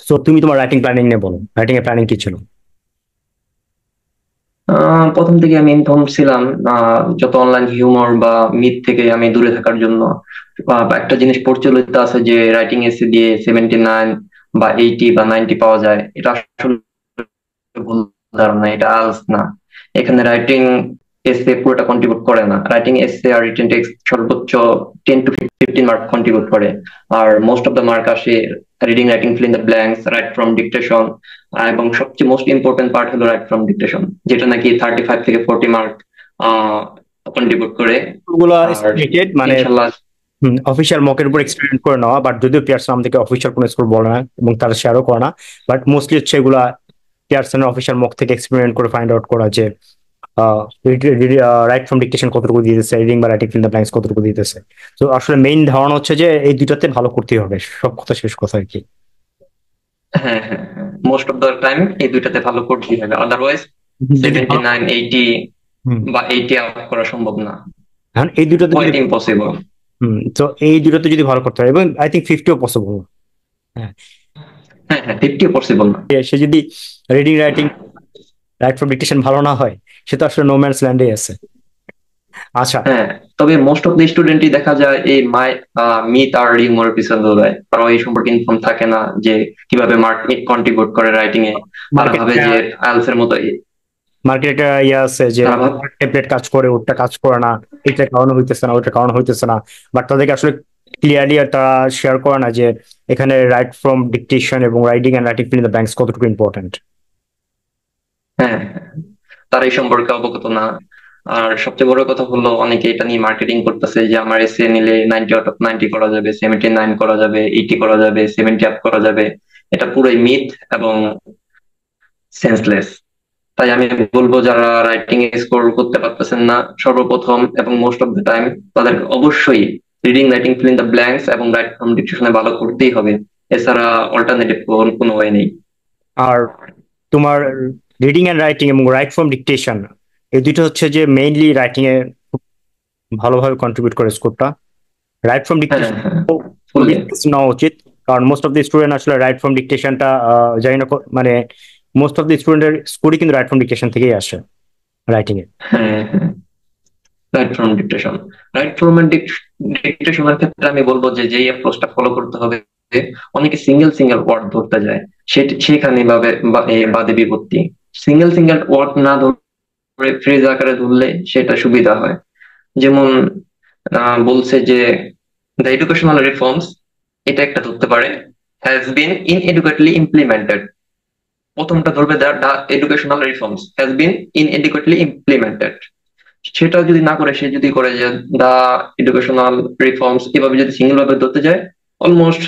So তুমি তোমার writing planning নিয়ে বলো, রাইটিং এর প্ল্যানিং কি ছিল? প্রথম থেকে আমি ইনফর্ম ছিলাম যত অনলাইন হিউমার বা মিথ থেকে আমি দূরে থাকার জন্য। একটা জিনিস প্রচলিত আছে যে রাইটিং এসে দিয়ে 79 বা 80 বা 90 পাওয়া যায়, এটা আসলে ভুল ধারণা, এটা আলস না। এখানে রাইটিং এসে পুরোটা কন্ট্রিবিউট করে না, রাইটিং এসে আর রিটেন টেক্সট সর্বোচ্চ 10 to 15 মার্ক কন্ট্রিবিউট করে। আর মোস্ট অফ দ্য মার্ক আসে reading, writing, fill in the blanks, right from dictation. এবং সবচেয়ে মোস্ট ইম্পর্টেন্ট পার্ট হলো রাইট ফ্রম ডিকটেশন, যেটা নাকি 35 থেকে 40 মার্ক কন্ট্রিবিউট করে। ওগুলো আর স্টেটেড মানে ইনশাল্লাহ। অফিসিয়াল মকের উপর এক্সপেরিমেন্ট করে নেওয়া, বাট যদিও পিয়ারসন আমাদেরকে অফিসিয়াল কোনো স্কোর বলে না এবং তারা শেয়ারও করে না। বাট মোস্টলি হচ্ছে এগুলা পিয়ারসনের অফিসিয়াল মক থেকে এক্সপেরিমেন্ট করে ফাইন্ড আউট করা যে রাইট ফ্রম ডিকটেশন কতটুকু দিতেছে, রিডিং বা রাইটিং ফিল দ্য ব্ল্যাঙ্কস কতটুকু দিতেছে। তো আসলে মেইন ধারণা হচ্ছে যে এই দুইটাতে ভালো করতেই হবে, সব কথা শেষ কথা আর কি। হ্যাঁ, হ্যাঁ, হ্যাঁ, মোস্ট অফ দ্য টাইম এই দুইটাতে ভালো করতেই হবে, আদারওয়াইজ যদি ভালো 79, 80 হুম বা 80 আপ করা সম্ভব না, এখন এই দুইটাতে যদি কোয়াইট ইম্পসিবল। তো এই দুইটাতে যদি ভালো করতে হয় এবং আই থিঙ্ক 50ও পসিবল। হ্যাঁ, হ্যাঁ, হ্যাঁ, 50 পসিবল না। সে যদি reading writing right from dictation ভালো না হয়, সে তো আসলে নো ম্যানস ল্যান্ডে আছে। আচ্ছা। হ্যাঁ, তবে মোস্ট অফ দ্য স্টুডেন্টই দেখা যায় এই মিথ আর রিউমারের পিছনে দৌড়ায়, কারণ এই সম্পর্কে ইনফর্ম থাকে না যে কিভাবে মার্ক কন্ট্রিবিউট করে রাইটিং এ। তারা মার্কেট ভাবে যে আইএলটিএস এর মতো মার্কেটে একটা ইয়ে আছে যে তারা ভাব টেমপ্লেট কাজ করে, ওটা কাজ করে না, এটা কারণে হইতেছে না, ওইটা কারণে হইতেছে না। বাট তাদেরকে আসলে ক্লিয়ারলি তারা শেয়ার করে না যে এখানে রাইট ফ্রম ডিকটেশন এবং writing and writing fill in the blanks কতটুকু ইম্পর্টেন্ট। হ্যাঁ, হ্যাঁ, তারা এই সম্পর্কে অবগত না। আর সবচেয়ে বড় কথা হলো অনেকে এটা নিয়ে মার্কেটিং করতেছে যে আমার এসএ নিলে 90 আউট অফ 90 করা যাবে, 79 করা যাবে, 80 করা যাবে, 70 আপ করা যাবে। এটা পুরোই মিথ এবং সেন্সলেস। তাই আমি বলবো যারা রাইটিং এ স্কোর করতে পারতেছেন না, সর্বপ্রথম এবং মোস্ট অফ দ্য টাইম তাদের অবশ্যই reading, writing, fill in the blanks এবং রাইট ফ্রম ডিকশনে ভালো করতেই হবে। এছাড়া অল্টারনেটিভ কোনো ওয়ে নেই। আর তোমার রিডিং এন্ড রাইটিং এবং রাইট ফ্রম ডিকটেশন, এই দুটো হচ্ছে যে মেইনলি রাইটিং এ খুব ভালোভাবে কন্ট্রিবিউট করে স্কোরটা। রাইট ফ্রম হ্যাঁ, ডিকটেশন হ্যাঁ, খুবই ফুললি। নেওয়া উচিত, কারণ মোস্ট অফ দ্য স্টুডেন্ট আসলে রাইট ফ্রম ডিকটেশনটা জানি না মানে মোস্ট অফ দ্য স্টুডেন্টের স্কোরই কিন্তু রাইট ফ্রম ডিকটেশন থেকেই আসে রাইটিং এ। হ্যাঁ, হ্যাঁ, right from dictation. Right from ডিকটেশনের ক্ষেত্রে আমি বলবো যে যেই অ্যাপ্রোচটা ফলো করতে হবে, অনেকে সিঙ্গেল সিঙ্গেল ওয়ার্ড ধরতে যায়, সেখানে বাদে বিপত্তি। সিঙ্গেল সিঙ্গেল ওয়ার্ড না ধরে ফ্রেজ আকারে ধরলে সেটা সুবিধা হয়। যেমন বলছে যে দ্য এডুকেশনাল রিফর্মস, এটা একটা ধরতে পারে, হ্যাজ বিন ইনএডুকেটলি ইমপ্লিমেন্টেড। প্রথমটা ধরবে the educational reforms has been inadequately implemented. সেটা যদি না করে, সে যদি করে যে দা এডুকেশনাল রিফর্মস, এভাবে যদি সিঙ্গেল ভাবে ধরতে যায়, অলমোস্ট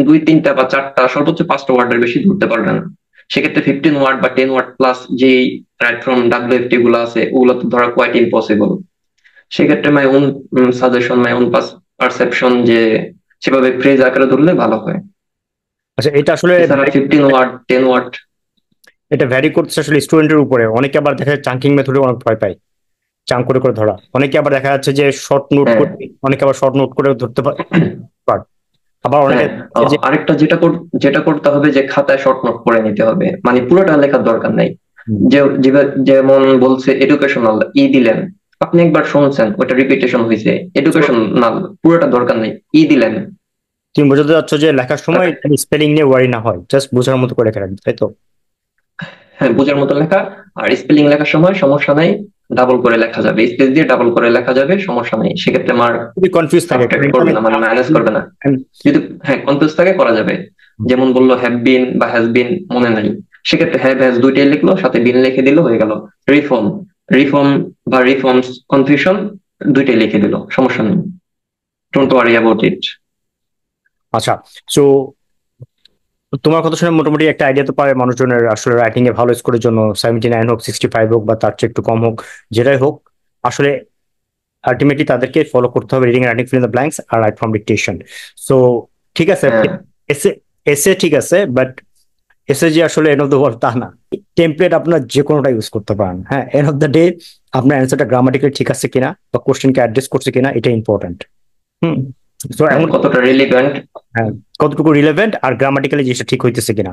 2, 3 বা 4, সর্বোচ্চ 5টা ওয়ার্ডের বেশি ধরতে পারবে না। সেক্ষেত্রে 15 ওয়ার্ড বা 10 ওয়ার্ড প্লাস যেই রাইট ফ্রম ডাব্লিউএফটি গুলো আছে, ওগুলো তো ধরা কোয়াইট ইম্পসিবল। সেক্ষেত্রে my own suggestion, my own perception যে সেভাবে ফ্রেজ আকারে ধরলে ভালো হয়। আচ্ছা, এটা আসলে এছাড়া 15 ওয়ার্ড, 10 ওয়ার্ড। এটা ভ্যারি করছে আসলে স্টুডেন্টের উপরে। অনেকে আবার দেখা যায় চাঙ্কিং মেথডে অনেক ভয় পায়, চাঙ্ক করে করে ধরা। অনেকে আবার দেখা যাচ্ছে যে শর্ট নোট হ্যাঁ, করে, অনেকে আবার শর্ট নোট করে ধরতে পারে। আবার অনেকে হ্যাঁ, যে আরেকটা যেটা করতে হবে যে খাতায় শর্ট নোট করে নিতে হবে, মানে পুরোটা লেখার দরকার নাই। হুম, যেমন বলছে এডুকেশনাল দিলেন, আপনি একবার শুনছেন, ওটা রিপিটেশন হয়েছে, so এডুকেশনাল পুরোটা দরকার নেই, দিলেন। তুমি বোঝাতে চাচ্ছ যে লেখার সময় স্পেলিং নিয়ে ওয়ারি না হয়, জাস্ট বোঝার মতো করে লেখা রাখবে, তাই তো? হ্যাঁ, বোঝার মতো লেখা। আর স্পেলিং লেখার সময় সমস্যা নাই, ডাবল করে লেখা যাবে, স্পেস দিয়ে ডাবল করে লেখা যাবে, সমস্যা নেই। সেক্ষেত্রে আমার খুবই কনফিউজ থাকে কারণ সাবট্রাক্ট করবে এখানে না, মানে মাইনাস করবে না। যদি হ্যাঁ কনফিউজ থাকে করা যাবে। যেমন বললো হ্যাভ বিন বা হ্যাজ বিন মনে নাই, সেক্ষেত্রে হ্যাভ হ্যাজ দুইটাই লিখলো, সাথে বিন লিখে দিল, হয়ে গেল। রিফর্ম, রিফর্ম বা রিফর্মস কনফিউশন, দুইটাই লিখে দিল, সমস্যা নেই। Don't worry about it. আচ্ছা। সো তোমার কথা শুনে মোটামুটি একটা আইডিয়া তো পারে মানুষজনের আসলে রাইটিং এ ভালো স্কোরের জন্য 79 হোক, 65 হোক বা তার চেয়ে একটু কম হোক, যেটাই হোক, আসলে আলটিমেটলি তাদেরকে ফলো করতে হবে reading, writing, fill in the blanks আর রাইট ফ্রম ডিকটেশন। সো ঠিক আছে, হ্যাঁ, এসে এসে ঠিক আছে, বাট এসে যে আসলে এন্ড অফ দ্য ওয়ার্ল্ড তা না। টেমপ্লেট আপনার যে কোনোটা ইউজ করতে পারেন, হ্যাঁ। এন্ড অফ দ্য ডে আপনার অ্যান্সারটা গ্রামাটিক্যালি ঠিক আছে কিনা বা কোশ্চেনকে অ্যাড্রেস করছে কিনা, এটা ইম্পর্টেন্ট। হুম। তো হ্যাঁ, এমন কতটা রিলিভেন্ট। হ্যাঁ, কতটুকু রিলেভেন্ট আর গ্রামাটিক্যালি জিনিসটা ঠিক হইতেছে কিনা।